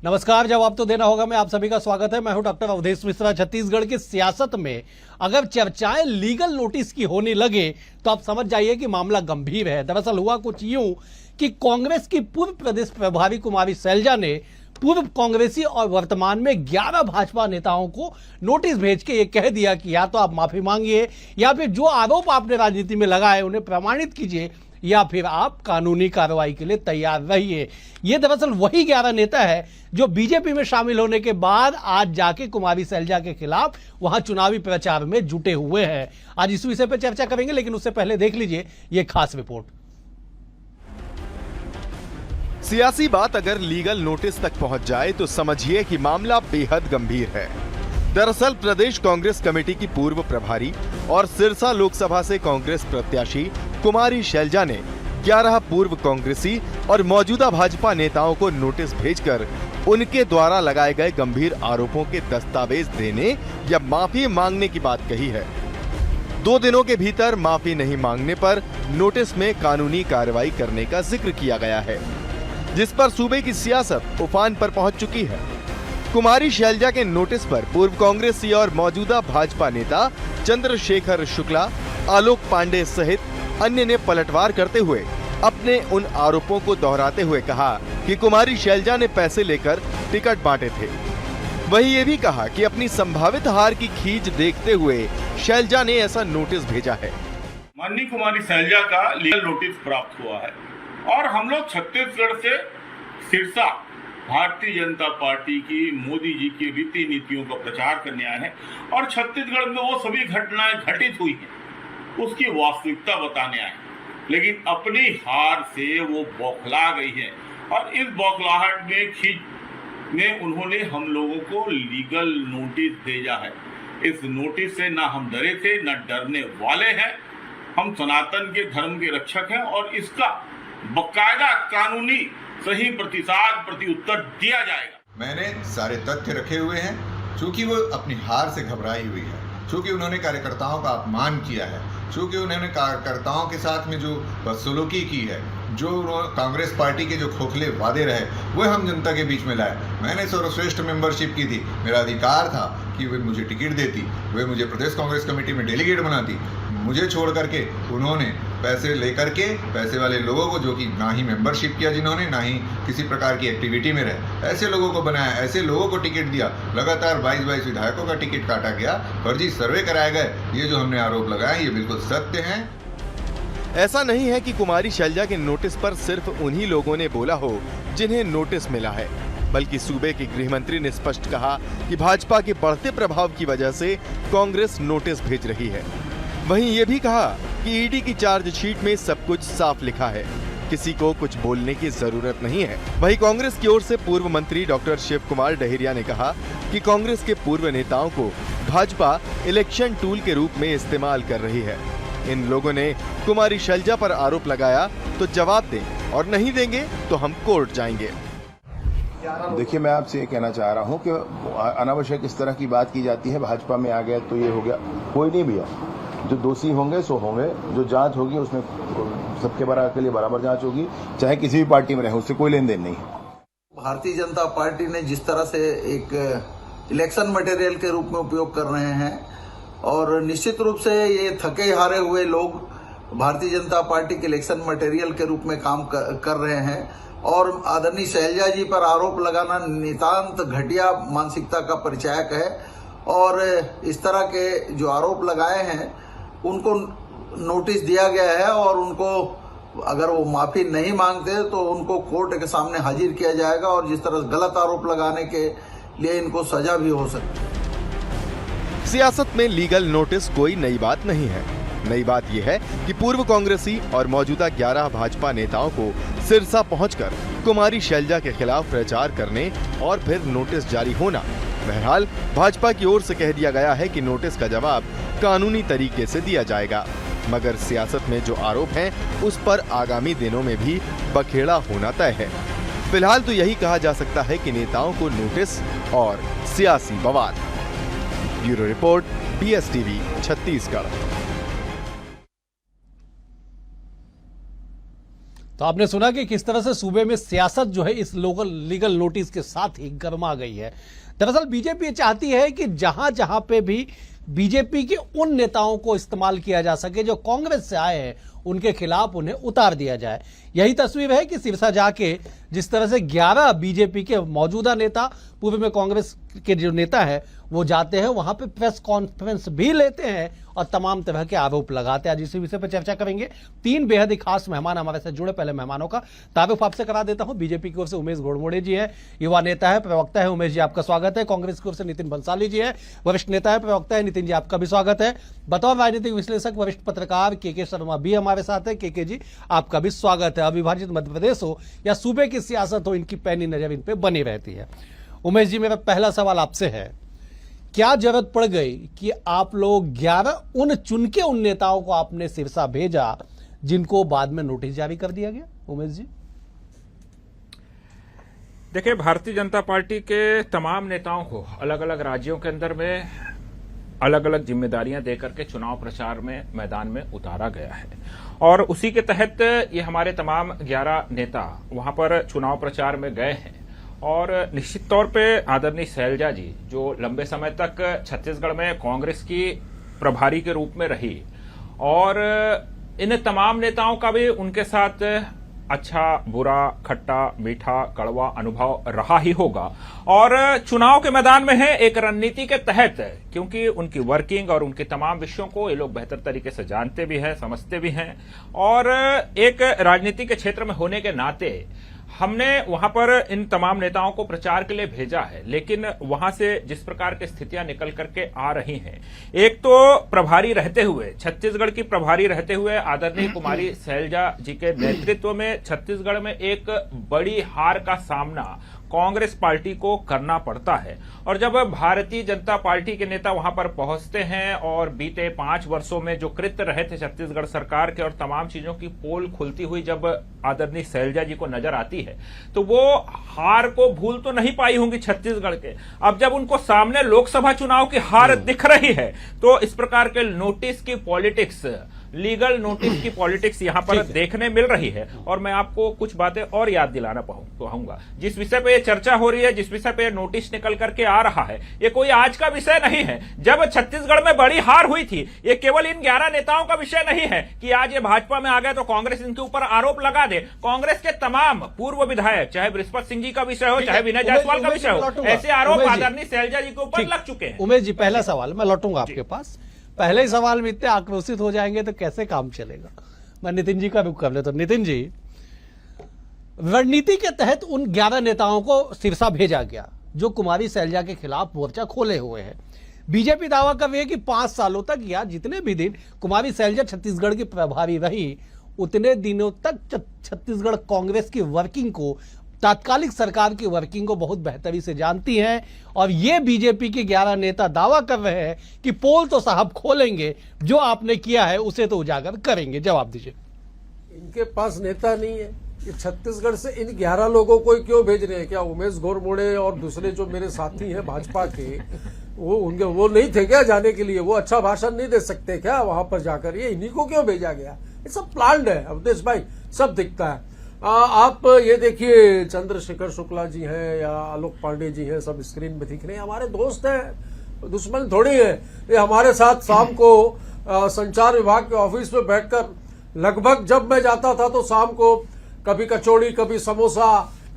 नमस्कार, जवाब तो देना होगा मैं आप सभी का स्वागत है। मैं हूं डॉक्टर अवधेश मिश्रा। छत्तीसगढ़ की सियासत में अगर चर्चाएं लीगल नोटिस की होने लगे तो आप समझ जाइए कि मामला गंभीर है। दरअसल हुआ कुछ यूं कि कांग्रेस की पूर्व प्रदेश प्रभारी कुमारी शैलजा ने पूर्व कांग्रेसी और वर्तमान में 11 भाजपा नेताओं को नोटिस भेज के ये कह दिया कि या तो आप माफी मांगिए या फिर जो आरोप आपने राजनीति में लगाए उन्हें प्रमाणित कीजिए या फिर आप कानूनी कार्रवाई के लिए तैयार रहिए। ये दरअसल वही 11 नेता है जो बीजेपी में शामिल होने के बाद आज जाके कुमारी शैलजा के खिलाफ वहां चुनावी प्रचार में जुटे हुए हैं। आज इस विषय पर चर्चा करेंगे, लेकिन उससे पहले देख लीजिए ये खास रिपोर्ट। सियासी बात अगर लीगल नोटिस तक पहुंच जाए तो समझिए कि मामला बेहद गंभीर है। दरअसल प्रदेश कांग्रेस कमेटी की पूर्व प्रभारी और सिरसा लोकसभा से कांग्रेस प्रत्याशी कुमारी शैलजा ने 11 पूर्व कांग्रेसी और मौजूदा भाजपा नेताओं को नोटिस भेजकर उनके द्वारा लगाए गए गंभीर आरोपों के दस्तावेज देने या माफी मांगने की बात कही है। 2 दिनों के भीतर माफी नहीं मांगने पर नोटिस में कानूनी कार्रवाई करने का जिक्र किया गया है, जिस पर सूबे की सियासत उफान पर पहुंच चुकी है। कुमारी शैलजा के नोटिस पर पूर्व कांग्रेसी और मौजूदा भाजपा नेता चंद्रशेखर शुक्ला, आलोक पांडे सहित अन्य ने पलटवार करते हुए अपने उन आरोपों को दोहराते हुए कहा कि कुमारी शैलजा ने पैसे लेकर टिकट बांटे थे। वहीं ये भी कहा कि अपनी संभावित हार की खींच देखते हुए शैलजा ने ऐसा नोटिस भेजा है। माननीय कुमारी शैलजा का लीगल नोटिस प्राप्त हुआ है और हम लोग छत्तीसगढ़ से सिरसा भारतीय जनता पार्टी की मोदी जी की वित्तीय नीतियों का प्रचार करने आए हैं और छत्तीसगढ़ में वो सभी घटनाएं घटित हुई हैं उसकी वास्तविकता बताने आए, लेकिन अपनी हार से वो बौखला गई है और इस बौखलाहट में उन्होंने हम लोगों को लीगल नोटिस भेजा है। इस नोटिस से ना हम डरे थे ना डरने वाले हैं। हम सनातन के धर्म के रक्षक हैं और इसका बकायदा कानूनी सही प्रत्युत्तर दिया जाएगा। मैंने सारे तथ्य रखे हुए हैं। चूंकि वो अपनी हार से घबराई हुई है, चूंकि उन्होंने कार्यकर्ताओं का अपमान किया है, चूंकि उन्होंने कार्यकर्ताओं के साथ में जो बदसलूकी की है, जो कांग्रेस पार्टी के जो खोखले वादे रहे वो हम जनता के बीच में लाए। मैंने सर्वश्रेष्ठ मेंबरशिप की थी, मेरा अधिकार था कि वे मुझे टिकट देती, वे मुझे प्रदेश कांग्रेस कमेटी में डेलीगेट बनाती। मुझे छोड़ करके उन्होंने पैसे लेकर के पैसे वाले लोगों को, जो कि ना ही मेंबरशिप किया जिन्होंने, ना ही किसी प्रकार की एक्टिविटी में रहे, ऐसे लोगों को बनाया, ऐसे लोगों को टिकट दिया। लगातार 22 विधायकों का टिकट काटा गया, फर्जी सर्वे कराए गए। ये जो हमने आरोप लगाए ये बिल्कुल सत्य हैं। ऐसा नहीं है कि कुमारी शैलजा के नोटिस पर सिर्फ उन्हीं लोगों ने बोला हो जिन्हें नोटिस मिला है, बल्कि सूबे के गृह मंत्री ने स्पष्ट कहा कि भाजपा के बढ़ते प्रभाव की वजह से कांग्रेस नोटिस भेज रही है। वहीं ये भी कहा कि ईडी की चार्जशीट में सब कुछ साफ लिखा है, किसी को कुछ बोलने की जरूरत नहीं है। वहीं कांग्रेस की ओर से पूर्व मंत्री डॉक्टर शिव कुमार डहरिया ने कहा कि कांग्रेस के पूर्व नेताओं को भाजपा इलेक्शन टूल के रूप में इस्तेमाल कर रही है। इन लोगों ने कुमारी शैलजा पर आरोप लगाया तो जवाब दें और नहीं देंगे तो हम कोर्ट जाएंगे। देखिए, मैं आपसे ये कहना चाह रहा हूँ कि अनावश्यक इस तरह की बात की जाती है। भाजपा में आ गया तो ये हो गया, कोई नहीं भैया। जो दोषी होंगे सो होंगे, जो जांच होगी उसमें सबके के लिए बराबर जांच होगी, चाहे किसी भी पार्टी में रहे, उससे कोई लेन देन नहीं है। भारतीय जनता पार्टी ने जिस तरह से एक इलेक्शन मटेरियल के रूप में उपयोग कर रहे हैं और निश्चित रूप से ये थके हारे हुए लोग भारतीय जनता पार्टी के इलेक्शन मटेरियल के रूप में काम कर रहे हैं और आदरणीय शैलजा जी पर आरोप लगाना नितांत घटिया मानसिकता का परिचायक है। और इस तरह के जो आरोप लगाए हैं उनको नोटिस दिया गया है और उनको अगर वो माफी नहीं मांगते तो उनको कोर्ट के सामने हाजिर किया जाएगा और जिस तरह गलत आरोप लगाने के लिए इनको सजा भी हो सकती है। सियासत में लीगल नोटिस कोई नई बात नहीं है। नई बात यह है कि पूर्व कांग्रेसी और मौजूदा 11 भाजपा नेताओं को सिरसा पहुंचकर कुमारी शैलजा के खिलाफ प्रचार करने और फिर नोटिस जारी होना। बहरहाल भाजपा की ओर से कह दिया गया है कि नोटिस का जवाब कानूनी तरीके से दिया जाएगा, मगर सियासत में जो आरोप हैं उस पर आगामी दिनों में भी बखेड़ा होना तय है। फिलहाल तो यही कहा जा सकता है कि नेताओं को नोटिस और सियासी बवाल। Bureau report, BSTV Chhattisgarh. तो आपने सुना कि किस तरह से सूबे में सियासत जो है इस लीगल नोटिस के साथ ही गर्मा गई है। दरअसल बीजेपी चाहती है कि जहां जहां पे भी बीजेपी के उन नेताओं को इस्तेमाल किया जा सके जो कांग्रेस से आए हैं, उनके खिलाफ उन्हें उतार दिया जाए। यही तस्वीर है कि सिरसा जाके जिस तरह से 11 बीजेपी के मौजूदा नेता, पूर्व में कांग्रेस के जो नेता है, वो जाते हैं वहां पे प्रेस कॉन्फ्रेंस भी लेते हैं और तमाम तरह के आरोप लगाते हैं। आज इसी विषय पर चर्चा करेंगे। 3 बेहद ही खास मेहमान हमारे साथ जुड़े। पहले मेहमानों का तारुफ आपसे करा देता हूं। बीजेपी की ओर से उमेश घोड़मुड़े जी है, युवा नेता है, प्रवक्ता है। उमेश जी आपका स्वागत है। कांग्रेस की ओर से नितिन बंसाली जी है, वरिष्ठ नेता है, प्रवक्ता है। नितिन जी आपका भी स्वागत है। बतौर राजनीतिक विश्लेषक वरिष्ठ पत्रकार के शर्मा भी हमारे साथ है। के जी आपका भी स्वागत है। अविभाजित मध्य प्रदेश हो या सूबे की सियासत हो, इनकी पैनी नजर इन पे बनी रहती है। उमेश जी, मेरा पहला सवाल आपसे है, क्या जरूरत पड़ गई कि आप लोग 11 चुन के उन नेताओं को आपने सिरसा भेजा जिनको बाद में नोटिस जारी कर दिया गया? उमेश जी, देखिए, भारतीय जनता पार्टी के तमाम नेताओं को अलग अलग राज्यों के अंदर में अलग अलग जिम्मेदारियां देकर के चुनाव प्रचार में मैदान में उतारा गया है और उसी के तहत ये हमारे तमाम 11 नेता वहां पर चुनाव प्रचार में गए हैं। और निश्चित तौर पे आदरणीय शैलजा जी, जो लंबे समय तक छत्तीसगढ़ में कांग्रेस की प्रभारी के रूप में रही, और इन तमाम नेताओं का भी उनके साथ अच्छा बुरा खट्टा मीठा कड़वा अनुभव रहा ही होगा। और चुनाव के मैदान में है एक रणनीति के तहत, क्योंकि उनकी वर्किंग और उनके तमाम विषयों को ये लोग बेहतर तरीके से जानते भी हैं, समझते भी हैं, और एक राजनीति के क्षेत्र में होने के नाते हमने वहां पर इन तमाम नेताओं को प्रचार के लिए भेजा है। लेकिन वहां से जिस प्रकार की स्थितियां निकल करके आ रही हैं, एक तो प्रभारी रहते हुए, छत्तीसगढ़ की प्रभारी रहते हुए आदरणीय कुमारी शैलजा जी के नेतृत्व में छत्तीसगढ़ में एक बड़ी हार का सामना कांग्रेस पार्टी को करना पड़ता है। और जब भारतीय जनता पार्टी के नेता वहां पर पहुंचते हैं और बीते 5 वर्षों में जो कृत्य रहे थे छत्तीसगढ़ सरकार के और तमाम चीजों की पोल खुलती हुई जब आदरणीय शैलजा जी को नजर आती है, तो वो हार को भूल तो नहीं पाई होंगी छत्तीसगढ़ के। अब जब उनको सामने लोकसभा चुनाव की हार दिख रही है, तो इस प्रकार के नोटिस की पॉलिटिक्स, लीगल नोटिस की पॉलिटिक्स यहां पर देखने मिल रही है। और मैं आपको कुछ बातें और याद दिलाना चाहूंगा। जिस विषय पे ये चर्चा हो रही है, जिस विषय पे नोटिस निकल करके आ रहा है, ये कोई आज का विषय नहीं है। जब छत्तीसगढ़ में बड़ी हार हुई थी, ये केवल इन 11 नेताओं का विषय नहीं है कि आज ये भाजपा में आ गए तो कांग्रेस इनके ऊपर आरोप लगा दे। कांग्रेस के तमाम पूर्व विधायक, चाहे बृहस्पति सिंह जी का विषय हो, चाहे विनय जायसवाल का विषय हो, ऐसे आरोप आदरणीय शैलजा जी के ऊपर लग चुके हैं। उमेश जी, पहला सवाल मैं लौटूंगा आपके पास। पहले ही सवाल में इतने आक्रोशित हो जाएंगे तो कैसे काम चलेगा? मैं नितिन जी का रुख कर लेता हूं। नितिन जी, रणनीति के तहत उन 11 नेताओं को सिरसा भेजा गया जो कुमारी शैलजा के खिलाफ मोर्चा खोले हुए हैं। बीजेपी दावा कर रही है कि 5 सालों तक या जितने भी दिन कुमारी शैलजा छत्तीसगढ़ की प्रभारी रही, उतने दिनों तक छत्तीसगढ़ कांग्रेस की वर्किंग को, तात्कालिक सरकार की वर्किंग को बहुत बेहतरी से जानती हैं। और ये बीजेपी के 11 नेता दावा कर रहे हैं कि पोल तो साहब खोलेंगे, जो आपने किया है उसे तो उजागर करेंगे। जवाब दीजिए। इनके पास नेता नहीं है, ये छत्तीसगढ़ से इन 11 लोगों को क्यों भेज रहे हैं? क्या उमेश घोड़मुड़े और दूसरे जो मेरे साथी हैं भाजपा के, वो नहीं थे क्या जाने के लिए? वो अच्छा भाषण नहीं दे सकते क्या वहां पर जाकर? ये इन्हीं को क्यों भेजा गया? ये सब प्लान्ड है अवधेश भाई, सब दिखता है। आप ये देखिए, चंद्रशेखर शुक्ला जी हैं या आलोक पांडे जी हैं, सब स्क्रीन में दिख रहे हैं, हमारे दोस्त हैं, दुश्मन थोड़ी है। ये हमारे साथ शाम को संचार विभाग के ऑफिस में बैठकर, लगभग जब मैं जाता था तो शाम को कभी कचौड़ी, कभी समोसा,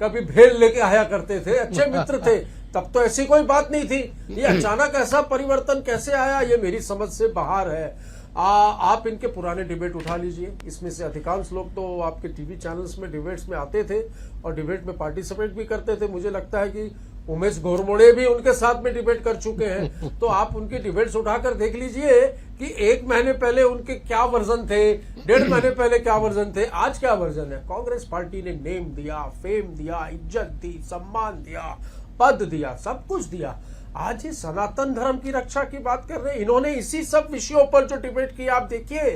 कभी भेल लेके आया करते थे। अच्छे मित्र थे, तब तो ऐसी कोई बात नहीं थी। ये अचानक ऐसा परिवर्तन कैसे आया, ये मेरी समझ से बाहर है। आप इनके पुराने डिबेट उठा लीजिए, इसमें से अधिकांश लोग तो आपके टीवी चैनल्स में डिबेट्स में आते थे और डिबेट में पार्टिसिपेट भी करते थे। मुझे लगता है कि उमेश घोड़मुड़े भी उनके साथ में डिबेट कर चुके हैं। तो आप उनकी डिबेट्स उठाकर देख लीजिए कि 1 महीने पहले उनके क्या वर्जन थे, 1.5 महीने पहले क्या वर्जन थे, आज क्या वर्जन है। कांग्रेस पार्टी ने नेम दिया, फेम दिया, इज्जत दी, सम्मान दिया, पद दिया, सब कुछ दिया। आज ये सनातन धर्म की रक्षा की बात कर रहे हैं। इन्होंने इसी सब विषयों पर जो डिबेट की, आप देखिए,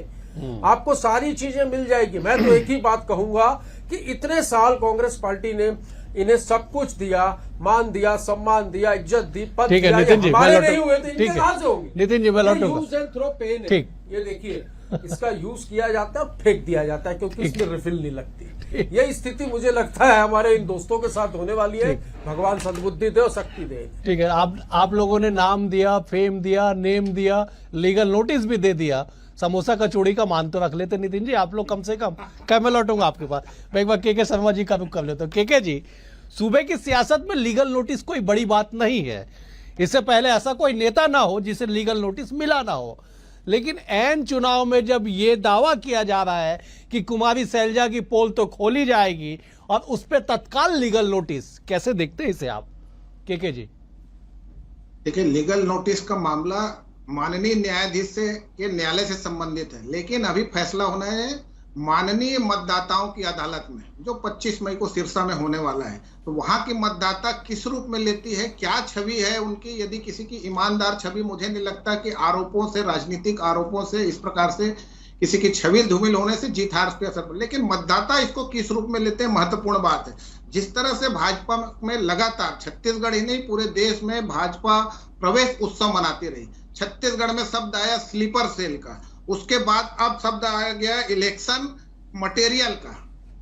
आपको सारी चीजें मिल जाएगी। मैं तो एक ही बात कहूंगा कि इतने साल कांग्रेस पार्टी ने इन्हें सब कुछ दिया, मान दिया, सम्मान दिया, इज्जत दी, पद दिया। नितिन जी, हमारे नहीं हुए थे, इनके कहां से होंगे? नितिन जी, मैं लौटूंगा। यूज एंड थ्रो पेन है। ठीक, ये देखिए, इसका यूज किया जाता है, फेंक दिया जाता है, क्योंकि इसमें रिफिल नहीं लगती। यही स्थिति मुझे लगता है हमारे इन दोस्तों के साथ होने वाली है। भगवान सद्बुद्धि दे और शक्ति दे। ठीक है, आप लोगों ने नाम दिया, फेम दिया, नेम दिया, लीगल नोटिस भी दे दिया। समोसा कचौड़ी का मान तो रख लेते नितिन जी आप लोग कम से कम। क्या मैं लौटूंगा आपके पास, मैं एक बार के शर्मा जी का रुख कर लेता हूँ। के जी, सूबे की सियासत में लीगल नोटिस कोई बड़ी बात नहीं है। इससे पहले ऐसा कोई नेता ना हो जिसे लीगल नोटिस मिला ना हो, लेकिन ऐन चुनाव में जब ये दावा किया जा रहा है कि कुमारी शैलजा की पोल तो खोली जाएगी और उस पर तत्काल लीगल नोटिस, कैसे देखते हैं इसे आप के जी? देखिए, लीगल नोटिस का मामला माननीय न्यायाधीश से के न्यायालय से संबंधित है, लेकिन अभी फैसला होना है माननीय मतदाताओं की अदालत में, जो 25 मई को सिरसा में होने वाला है। तो वहां की मतदाता किस रूप में लेती है, क्या छवि है उनकी। यदि किसी की ईमानदार छवि, मुझे नहीं लगता कि आरोपों से, राजनीतिक आरोपों से, इस प्रकार से किसी की छवि धूमिल होने से जीत हार पे असर पड़े, लेकिन मतदाता इसको किस रूप में लेते हैं, महत्वपूर्ण बात है। जिस तरह से भाजपा में लगातार, छत्तीसगढ़ ही नहीं पूरे देश में भाजपा प्रवेश उत्सव मनाती रही। छत्तीसगढ़ में शब्द आया स्लीपर सेल का, उसके बाद अब शब्द आ गया इलेक्शन मटेरियल का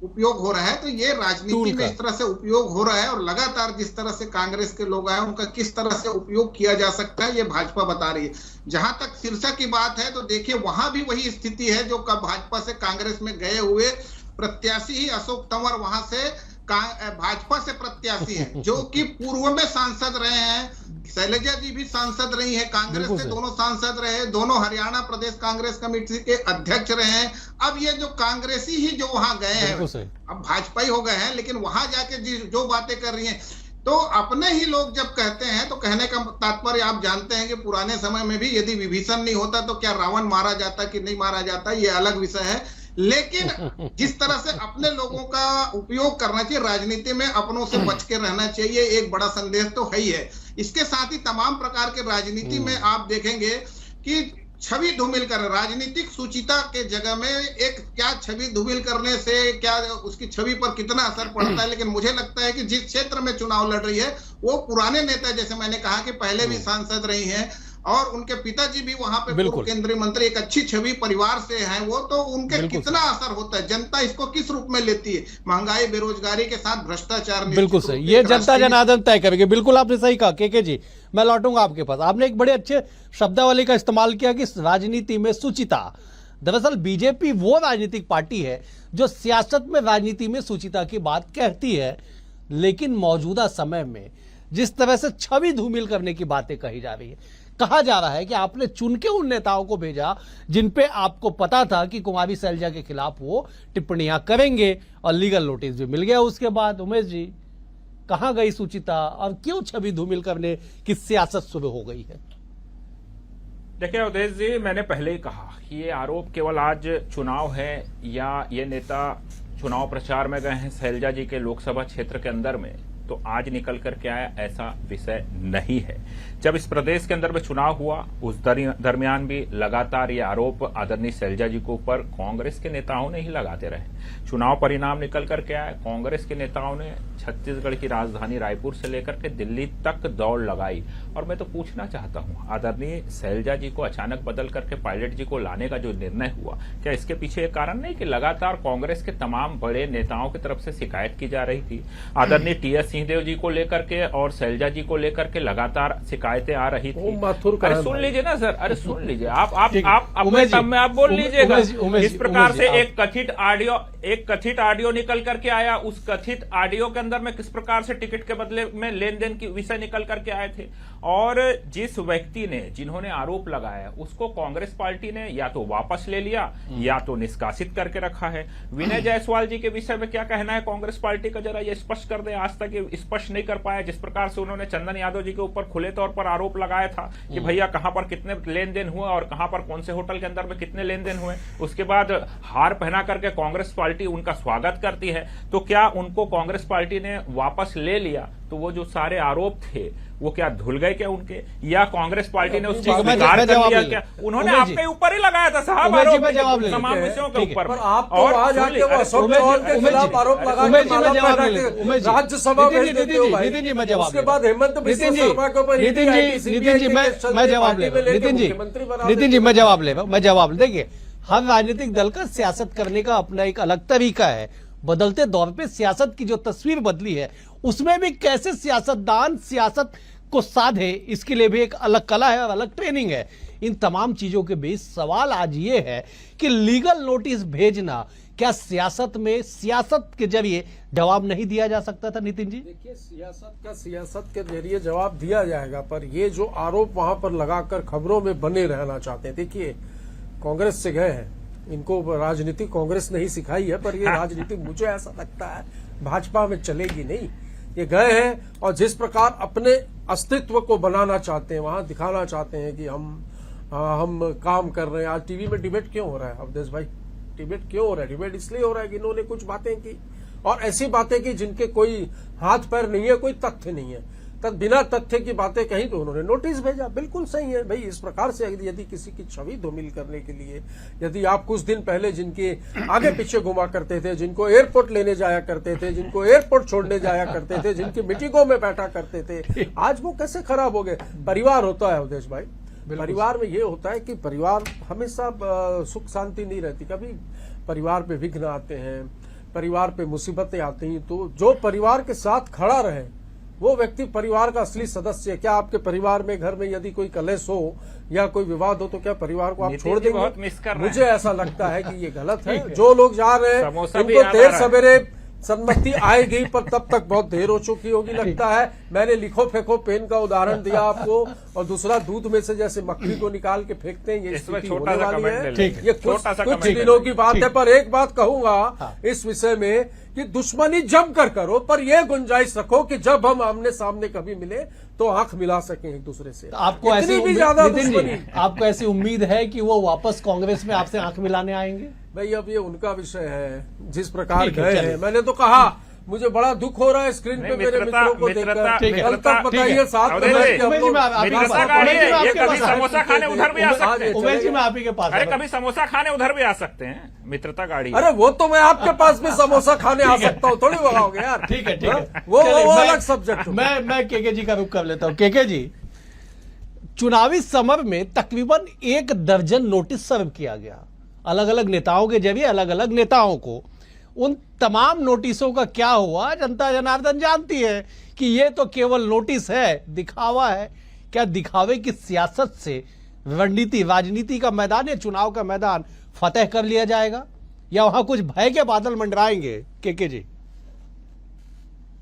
उपयोग हो रहा है। तो ये राजनीति में इस तरह से उपयोग हो रहा है, और लगातार जिस तरह से कांग्रेस के लोग आए उनका किस तरह से उपयोग किया जा सकता है, ये भाजपा बता रही है। जहां तक सिरसा की बात है तो देखिए, वहां भी वही स्थिति है जो भाजपा से कांग्रेस में गए हुए प्रत्याशी ही अशोक तंवर वहां से भाजपा से प्रत्याशी है, जो कि पूर्व में सांसद रहे हैं। शैलजा जी भी सांसद रही है, कांग्रेस से दोनों सांसद रहे, दोनों हरियाणा प्रदेश कांग्रेस कमेटी के अध्यक्ष रहे हैं। अब ये जो कांग्रेसी ही जो वहां गए हैं, अब भाजपा ही हो गए हैं, लेकिन वहां जाके जो बातें कर रही हैं, तो अपने ही लोग जब कहते हैं तो कहने का तात्पर्य आप जानते हैं कि पुराने समय में भी यदि विभीषण नहीं होता तो क्या रावण मारा जाता कि नहीं मारा जाता, ये अलग विषय है। लेकिन जिस तरह से अपने लोगों का उपयोग करना चाहिए, राजनीति में अपनों से बच के रहना चाहिए, एक बड़ा संदेश तो है ही है। इसके साथ ही तमाम प्रकार के राजनीति में आप देखेंगे कि छवि धूमिल कर, राजनीतिक सुचिता के जगह में एक क्या छवि धूमिल करने से क्या उसकी छवि पर कितना असर पड़ता है। लेकिन मुझे लगता है कि जिस क्षेत्र में चुनाव लड़ रही है वो पुराने नेता, जैसे मैंने कहा कि पहले भी सांसद रही हैं और उनके पिताजी भी वहां पे पूर्व केंद्रीय मंत्री, एक अच्छी छवि परिवार से हैं वो, तो उनके कितना असर होता है, जनता इसको किस रूप में लेती है, महंगाई बेरोजगारी के साथ भ्रष्टाचार। बिल्कुल सही, ये जनता जनार्दन तय करेगी। बिल्कुल आपने सही कहा के जी, मैं लौटूंगा आपके पास। आपने एक बड़े अच्छे शब्दावली का इस्तेमाल किया कि राजनीति में सुचिता। दरअसल बीजेपी वो राजनीतिक पार्टी है जो सियासत में, राजनीति में सुचिता की बात कहती है, लेकिन मौजूदा समय में जिस तरह से छवि धूमिल करने की बातें कही जा रही है, कहा जा रहा है कि आपने चुन के उन नेताओं को भेजा जिन पे आपको पता था कि कुमारी शैलजा के खिलाफ वो टिप्पणियां करेंगे, और लीगल नोटिस भी मिल गया उसके बाद। उमेश जी, कहां गई सुचिता और क्यों छवि धूमिल करने की सियासत शुरू हो गई है? देखिए अवधेश जी, मैंने पहले ही कहा कि ये आरोप केवल आज चुनाव है या ये नेता चुनाव प्रचार में गए हैं शैलजा जी के लोकसभा क्षेत्र के अंदर में तो आज निकल करके आया, ऐसा विषय नहीं है। जब इस प्रदेश के अंदर में चुनाव हुआ उस दरमियान भी लगातार ये आरोप आदरणीय शैलजा जी को ऊपर कांग्रेस के नेताओं ने ही लगाते रहे। चुनाव परिणाम निकल करके आए, कांग्रेस के नेताओं ने छत्तीसगढ़ की राजधानी रायपुर से लेकर के दिल्ली तक दौड़ लगाई। और मैं तो पूछना चाहता हूं, आदरणीय शैलजा जी को अचानक बदल करके पायलट जी को लाने का जो निर्णय हुआ, क्या इसके पीछे एक कारण नहीं कि लगातार कांग्रेस के तमाम बड़े नेताओं की तरफ से शिकायत की जा रही थी? आदरणीय टी.एस. सिंहदेव जी को लेकर के और शैलजा जी को लेकर के लगातार शिकायतें आ रही थी। अरे सुन लीजिए ना सर, अरे सुन लीजिए, आप अपने तब में आप बोल लीजिएगा। इस प्रकार से एक कथित ऑडियो निकल करके आया, उस कथित ऑडियो के अंदर में किस प्रकार से टिकट के बदले में लेन देन की विषय निकल करके आए थे। और जिस व्यक्ति ने, जिन्होंने आरोप लगाया, उसको कांग्रेस पार्टी ने या तो वापस ले लिया या तो निष्कासित करके रखा है। विनय जायसवाल जी के विषय में क्या कहना है कांग्रेस पार्टी का, जरा ये स्पष्ट कर दे। आज तक स्पष्ट नहीं कर पाया। जिस प्रकार से उन्होंने चंदन यादव जी के ऊपर खुले तौर पर आरोप लगाया था कि भैया कहां पर कितने लेन देन हुए और कहां पर कौन से होटल के अंदर में कितने लेन देन हुए, उसके बाद हार पहना करके कांग्रेस पार्टी उनका स्वागत करती है, तो क्या उनको कांग्रेस पार्टी ने वापस ले लिया तो वो जो सारे आरोप थे वो क्या धुल गए क्या उनके, या कांग्रेस पार्टी ने उसको स्वीकार कर लिया क्या? उन्होंने आपके ऊपर ही लगाया था साहब आरोप तमाम विषयों के ऊपर। और आज आके वो अशोक चौहान के खिलाफ आरोप लगा के राज्यसभा भेज देते हो भाई। उसके बाद हेमंत बिस्वा शर्मा के ऊपर नितिन जी मैं जवाब ले, नितिन जी मैं जवाब ले। देखिए, हर राजनीतिक दल का सियासत करने का अपना एक अलग तरीका है। बदलते दौर पे सियासत की जो तस्वीर बदली है, उसमें भी कैसे सियासतदान सियासत को साधे, इसके लिए भी एक अलग कला है और अलग ट्रेनिंग है। इन तमाम चीजों के बीच सवाल आज ये है कि लीगल नोटिस भेजना क्या सियासत में सियासत के जरिए जवाब नहीं दिया जा सकता था? नितिन जी, देखिए, सियासत के जरिए जवाब दिया जाएगा, पर ये जो आरोप वहां पर लगाकर खबरों में बने रहना चाहते हैं। देखिए, कांग्रेस से गए हैं, इनको राजनीति कांग्रेस नहीं सिखाई है, पर ये राजनीति मुझे ऐसा लगता है भाजपा में चलेगी नहीं। ये गए हैं और जिस प्रकार अपने अस्तित्व को बनाना चाहते हैं, वहां दिखाना चाहते हैं कि हम काम कर रहे हैं। आज टीवी में डिबेट क्यों हो रहा है अवधेश भाई? डिबेट क्यों हो रहा है? डिबेट इसलिए हो रहा है कि इन्होंने कुछ बातें की, और ऐसी बातें की जिनके कोई हाथ पैर नहीं है, कोई तथ्य नहीं है। तब बिना तथ्य की बातें कही तो उन्होंने नोटिस भेजा। बिल्कुल सही है भाई। इस प्रकार से यदि किसी की छवि धूमिल करने के लिए, यदि आप कुछ दिन पहले जिनके आगे पीछे घुमा करते थे, जिनको एयरपोर्ट लेने जाया करते थे, जिनको एयरपोर्ट छोड़ने जाया करते थे, जिनकी मीटिंगों में बैठा करते थे, आज वो कैसे खराब हो गए? परिवार होता है अवधेश भाई, परिवार में ये होता है कि परिवार हमेशा सुख शांति नहीं रहती। कभी परिवार पे विघ्न आते हैं, परिवार पे मुसीबतें आती हैं, तो जो परिवार के साथ खड़ा रहे वो व्यक्ति परिवार का असली सदस्य है। क्या आपके परिवार में, घर में यदि कोई कलेश हो या कोई विवाद हो तो क्या परिवार को आप छोड़ देंगे? बहुत मिस कर रहे हैं। मुझे ऐसा लगता है कि ये गलत है। जो लोग जा रहे हैं उनको देर सवेरे सम्मति आएगी, पर तब तक बहुत देर हो चुकी होगी लगता है। मैंने लिखो फेंको पेन का उदाहरण दिया आपको, और दूसरा दूध में से जैसे मक्खी को निकाल के फेंकते हैं, ये स्थिति होने वाली है। ये कुछ दिनों की बात है। पर एक बात कहूंगा इस विषय में कि दुश्मनी जमकर करो, पर यह गुंजाइश रखो कि जब हम आमने सामने कभी मिले तो आंख मिला सकें एक दूसरे से। आपको ऐसी भी ज्यादा दुश्मनी, आपको ऐसी उम्मीद है कि वो वापस कांग्रेस में आपसे आंख मिलाने आएंगे? भाई अब ये उनका विषय है, जिस प्रकार गए हैं। मैंने तो कहा मुझे बड़ा दुख हो रहा है स्क्रीन पे मेरे मित्रों को देखकर। कल तक बताइए साथ में कभी समोसा खाने उधर भी आ सकते हैं। उमेश जी, मैं आप ही के पास, अरे कभी समोसा खाने उधर भी आ सकते हैं, मित्रता गाड़ी। अरे वो तो मैं आपके पास भी समोसा खाने आ सकता हूँ, थोड़ी बताओगे यार। ठीक है, वो अलग सब्जेक्ट। मैं केके जी का रुख कर लेता हूँ। केके जी, चुनावी समर में तकरीबन 1 दर्जन नोटिस सर्व किया गया अलग अलग नेताओं के जरिए, अलग अलग नेताओं को। उन तमाम नोटिसों का क्या हुआ, जनता जनार्दन जानती है कि ये तो केवल नोटिस है, दिखावा है। क्या दिखावे की सियासत से रणनीति, राजनीति का मैदान या चुनाव का मैदान फतेह कर लिया जाएगा, या वहां कुछ भय के बादल मंडराएंगे? केके जी,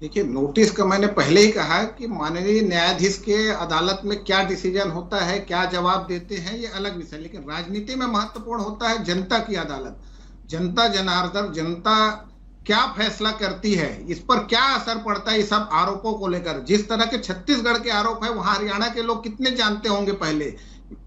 देखिए, नोटिस का मैंने पहले ही कहा कि माननीय न्यायाधीश के अदालत में क्या डिसीजन होता है, क्या जवाब देते हैं, ये अलग विषय। लेकिन राजनीति में महत्वपूर्ण होता है जनता की अदालत, जनता जनार्दन, जनता क्या फैसला करती है, इस पर क्या असर पड़ता है। ये सब आरोपों को लेकर, जिस तरह के छत्तीसगढ़ के आरोप है, वहां हरियाणा के लोग कितने जानते होंगे। पहले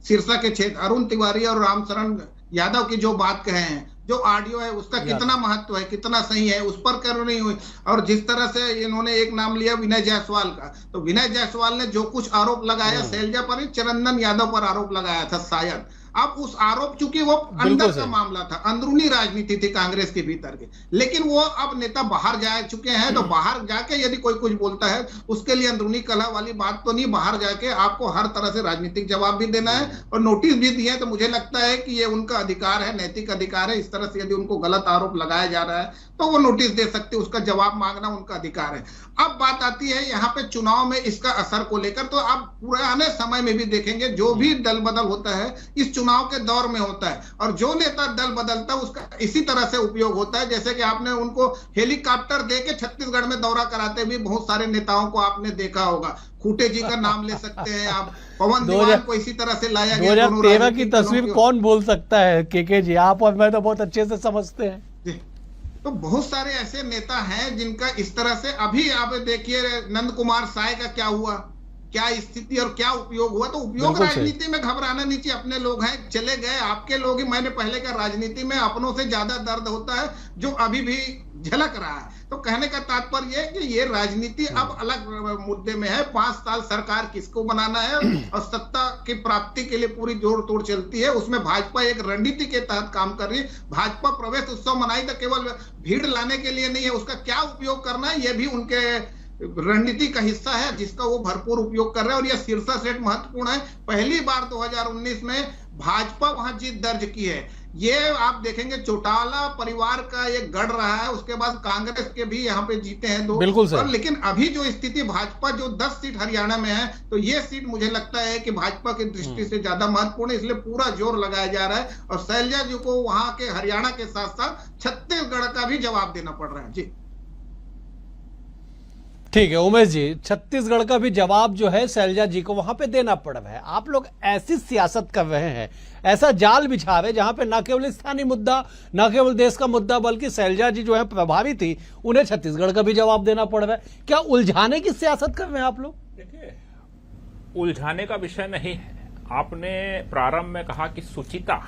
सिरसा के क्षेत्र अरुण तिवारी और रामचरण यादव की जो बात कहे हैं, जो ऑडियो है, उसका कितना महत्व है, कितना सही है, उस पर कर नहीं हुई। और जिस तरह से इन्होंने एक नाम लिया विनय जायसवाल का, तो विनय जायसवाल ने जो कुछ आरोप लगाया शैलजा पर, चंदन यादव पर आरोप लगाया था शायद। अब उस आरोप, चूंकि वो अंदर का मामला था, अंदरूनी राजनीति थी कांग्रेस के भीतर के, लेकिन वो अब नेता बाहर जा चुके हैं, तो बाहर जाके यदि कोई कुछ बोलता है उसके लिए अंदरूनी कलह वाली बात तो नहीं। बाहर जाके आपको हर तरह से राजनीतिक जवाब भी देना है, और नोटिस भी दिए। तो मुझे लगता है कि ये उनका अधिकार है, नैतिक अधिकार है। इस तरह से यदि उनको गलत आरोप लगाया जा रहा है तो वो नोटिस दे सकते, उसका जवाब मांगना उनका अधिकार है। अब बात आती है यहाँ पे चुनाव में इसका असर को लेकर। तो आप पुराने समय में भी देखेंगे, जो भी दल बदल होता है इस चुनाव के दौर में होता है, और जो नेता दल बदलता है उसका इसी तरह से उपयोग होता है। जैसे कि आपने उनको हेलीकॉप्टर दे के छत्तीसगढ़ में दौरा कराते भी बहुत सारे नेताओं को आपने देखा होगा। खूटे जी का नाम ले सकते हैं आप, पवन दीवान को इसी तरह से लाया गया। 2013 की तस्वीर कौन बोल सकता है? केके जी, आप और मैं तो बहुत अच्छे से समझते हैं। तो बहुत सारे ऐसे नेता हैं जिनका इस तरह से, अभी आप देखिए नंद कुमार साय का क्या हुआ, क्या स्थिति और क्या उपयोग हुआ। तो उपयोग राजनीति में घबराना नहीं चाहिए। अपने लोग हैं, चले गए, आपके लोग ही। मैंने पहले कहा, राजनीति में अपनों से ज्यादा दर्द होता है, जो अभी भी झलक रहा है। तो कहने का तात्पर्य है कि ये राजनीति अब अलग मुद्दे में है। 5 साल सरकार किसको बनाना है और सत्ता की प्राप्ति के लिए पूरी जोड़ तोड़ चलती है। उसमें भाजपा एक रणनीति के तहत काम कर रही है। भाजपा प्रवेश उत्सव मनाई तो केवल भीड़ लाने के लिए नहीं है, उसका क्या उपयोग करना है ये भी उनके रणनीति का हिस्सा है जिसका वो भरपूर उपयोग कर रहे हैं। और यह सिरसा सीट महत्वपूर्ण है। पहली बार 2019 में भाजपा वहां जीत दर्ज की है। ये आप देखेंगे चौटाला परिवार का एक गढ़ रहा है, उसके बाद कांग्रेस के भी यहाँ पे जीते हैं 2। बिल्कुल सर। लेकिन अभी जो स्थिति भाजपा जो 10 सीट हरियाणा में है, तो ये सीट मुझे लगता है कि भाजपा की दृष्टि से ज्यादा महत्वपूर्ण है, इसलिए पूरा जोर लगाया जा रहा है। और शैलजा जी को वहां के हरियाणा के साथ साथ छत्तीसगढ़ का भी जवाब देना पड़ रहा है। जी ठीक है उमेश जी, छत्तीसगढ़ का भी जवाब जो है शैलजा जी को वहां पे देना पड़ रहा है। आप लोग ऐसी सियासत कर रहे हैं, ऐसा जाल बिछा रहे जहां पे न केवल स्थानीय मुद्दा, न केवल देश का मुद्दा, बल्कि शैलजा जी जो है प्रभावी थी, उन्हें छत्तीसगढ़ का भी जवाब देना पड़ रहा है। क्या उलझाने की सियासत कर रहे हैं आप लोग? देखिए, उलझाने का विषय नहीं है। आपने प्रारंभ में कहा कि सुचिता।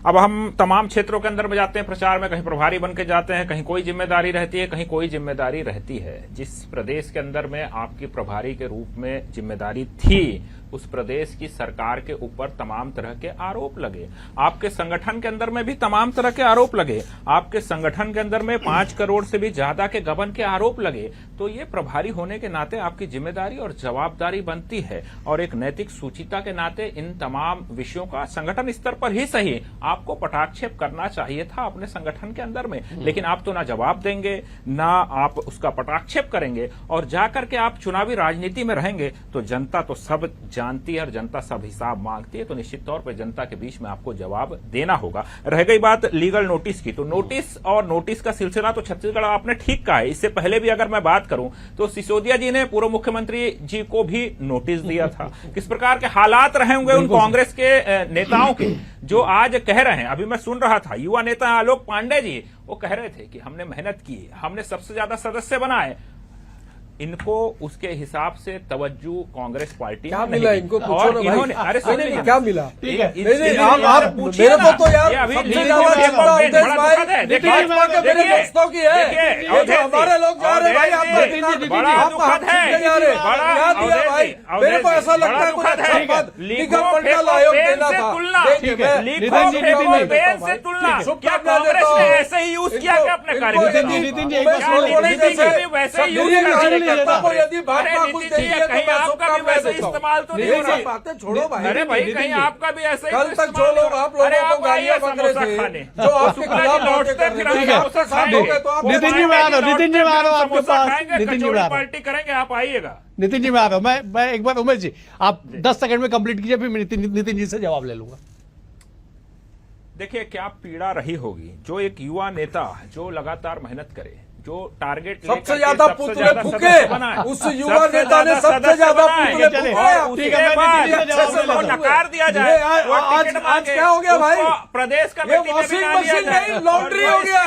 अब हम तमाम क्षेत्रों के अंदर में जाते हैं प्रचार में, कहीं प्रभारी बन के जाते हैं, कहीं कोई जिम्मेदारी रहती है, कहीं कोई जिम्मेदारी रहती है। जिस प्रदेश के अंदर में आपकी प्रभारी के रूप में जिम्मेदारी थी, उस प्रदेश की सरकार के ऊपर तमाम तरह के आरोप लगे। आपके संगठन के अंदर में भी तमाम तरह के आरोप लगे। आपके संगठन के अंदर में 5 करोड़ से भी ज्यादा के गबन के आरोप लगे। तो ये प्रभारी होने के नाते आपकी जिम्मेदारी और जवाबदारी बनती है, और एक नैतिक सूचिता के नाते इन तमाम विषयों का संगठन स्तर पर ही सही आपको पटाक्षेप करना चाहिए था अपने संगठन के अंदर में। लेकिन आप तो ना जवाब देंगे, ना आप उसका पटाक्षेप करेंगे, और जाकर के आप चुनावी राजनीति में रहेंगे तो जनता तो सब जानती है और जनता सब हिसाब मांगती है। तो निश्चित तौर पर जनता के बीच में आपको जवाब देना होगा। रह गई बात लीगल नोटिस की, तो नोटिस और नोटिस का सिलसिला तो छत्तीसगढ़ आपने ठीक कहा है। इससे पहले भी अगर मैं बात करूं तो सिसोदिया जी ने पूर्व मुख्यमंत्री जी को भी नोटिस दिया था। किस प्रकार के हालात रहे होंगे उन कांग्रेस के नेताओं के, जो आज कह रहे हैं। अभी मैं सुन रहा था युवा नेता आलोक पांडे जी, वो कह रहे थे कि हमने मेहनत की, हमने सबसे ज्यादा सदस्य बनाए। इनको उसके हिसाब से तवज्जो कांग्रेस पार्टी क्या मिला इनको? और इन्होंने अरे नहीं, क्या मिला? ठीक है, नहीं, आप मेरे को तो यार सबसे ज्यादा चिंता उद्देश्य भाजपा के मेरे दोस्तों की है। जो हमारे लोग जा रहे भाई, मेरे को ऐसा लगता है कुछ अच्छा पद निगम मंडल आयोग देना था। ऐसे ही यूज किया क्या अपने को यदि भाजपा कुछ देती है तो आपका भी वैसे इस्तेमाल तो नहीं हो रहा। बातें छोड़ो भाई। अरे भाई कहीं आपका भी ऐसे कल तक जो लोग आप लोगों को गालियां बक रहे थे, जो आपके खिलाफ लौटते फिर नितिन जी मैं आ रहा हूं, नितिन जी मैं आ रहा हूं आपके पास, नितिन जी मैं आ रहा हूं, पार्टी करेंगे, आप आइएगा। नितिन जी मैं आ रहा हूं, मैं एक बार उमेश जी आप 10 सेकंड में कंप्लीट कीजिए, फिर नितिन जी से जवाब ले लूंगा। देखिए क्या पीड़ा रही होगी, जो एक युवा नेता जो लगातार मेहनत करे, जो टारगेट सबसे ज्यादा पुतले फूके, उस युवा नेता ने सबसे ज्यादा पुतले फूके, नकार दिया जाए। आज क्या हो गया भाई? प्रदेश का वॉशिंग मशीन नहीं, लॉन्ड्री हो गया,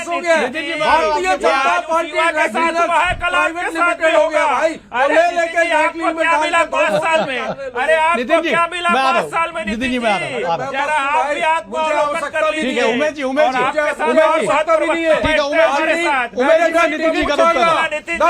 हो गया। Bharatiya Janata party private limited हो गया भाई। लेके 5 साल में, अरे आपको क्या मिला 5 साल में? नितिन जी मैं आ रहा हूं, जरा आप भी आत्मावलोकन कर लीजिए। ठीक है उमेश जी, उमेश जी ठीक है नितिन जी का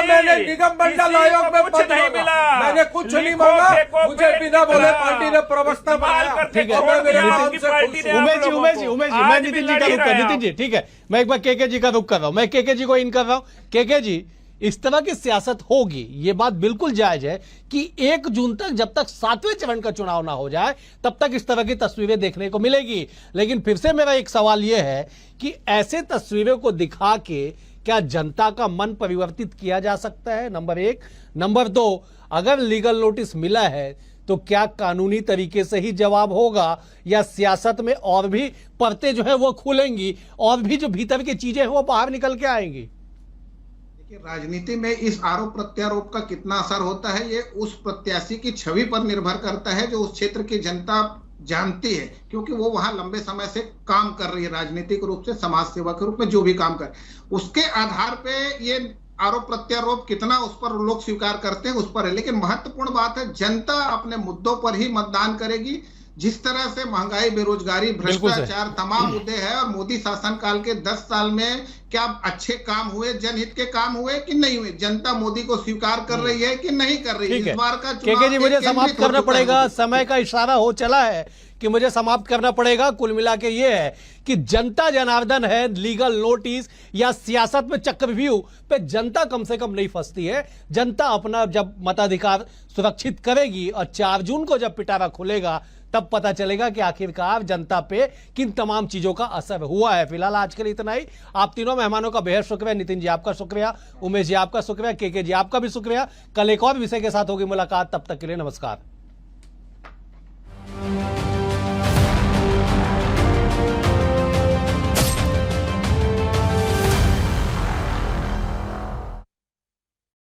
मैंने निगम मंडल आयोग में पद नहीं मिला, मैंने कुछ नहीं मांगा, मुझे बिना बोले पार्टी ने प्रवक्ता बनाया। ठीक है उमेश जी मैं नितिन जी का रुख कर, नितिन जी ठीक है, मैं एक बार केके जी का रुख कर रहा हूं, मैं केके जी को इन कर रहा हूं। केके जी, इस तरह की सियासत होगी, ये बात बिल्कुल जायज है कि 1 जून तक, जब तक 7वें चरण का चुनाव ना हो जाए, तब तक इस तरह की तस्वीरें देखने को मिलेगी। लेकिन फिर से मेरा एक सवाल यह है कि ऐसे तस्वीरों को दिखा के क्या जनता का मन परिवर्तित किया जा सकता है? नंबर 1। नंबर 2, अगर लीगल नोटिस मिला है तो क्या कानूनी तरीके से ही जवाब होगा, या सियासत में और भी परतें जो है वो खुलेंगी, और भी जो भीतर की चीजें हैं वो बाहर निकल के आएंगी? राजनीति में इस आरोप प्रत्यारोप का कितना असर होता है, ये उस प्रत्याशी की छवि पर निर्भर करता है जो उस क्षेत्र की जनता जानती है, क्योंकि वो वहां लंबे समय से काम कर रही है, राजनीतिक रूप से, समाज सेवा के रूप में जो भी काम कर, उसके आधार पे ये आरोप प्रत्यारोप कितना उस पर लोग स्वीकार करते हैं उस पर है। लेकिन महत्वपूर्ण बात है, जनता अपने मुद्दों पर ही मतदान करेगी। जिस तरह से महंगाई, बेरोजगारी, भ्रष्टाचार तमाम मुद्दे हैं और मोदी शासनकाल के 10 साल में क्या अच्छे काम हुए, जनहित के काम हुए कि नहीं हुए, जनता मोदी को स्वीकार कर रही है कि नहीं कर रही है। ठीक है इस बार का केके जी, मुझे समाप्त करना पड़ेगा, समय का इशारा हो चला है कि मुझे समाप्त करना पड़ेगा। कुल मिला के ये है कि जनता जनार्दन है, लीगल नोटिस या सियासत में चक्रव्यूह पे जनता कम से कम नहीं फंसती है। जनता अपना जब मताधिकार सुरक्षित करेगी और 4 जून को जब पिटारा खुलेगा तब पता चलेगा कि आखिरकार जनता पे किन तमाम चीजों का असर हुआ है। फिलहाल आज के लिए इतना ही। आप तीनों मेहमानों का बेहद शुक्रिया। नितिन जी आपका शुक्रिया, उमेश जी आपका शुक्रिया, केके जी आपका भी शुक्रिया। कल एक और विषय के साथ होगी मुलाकात, तब तक के लिए नमस्कार।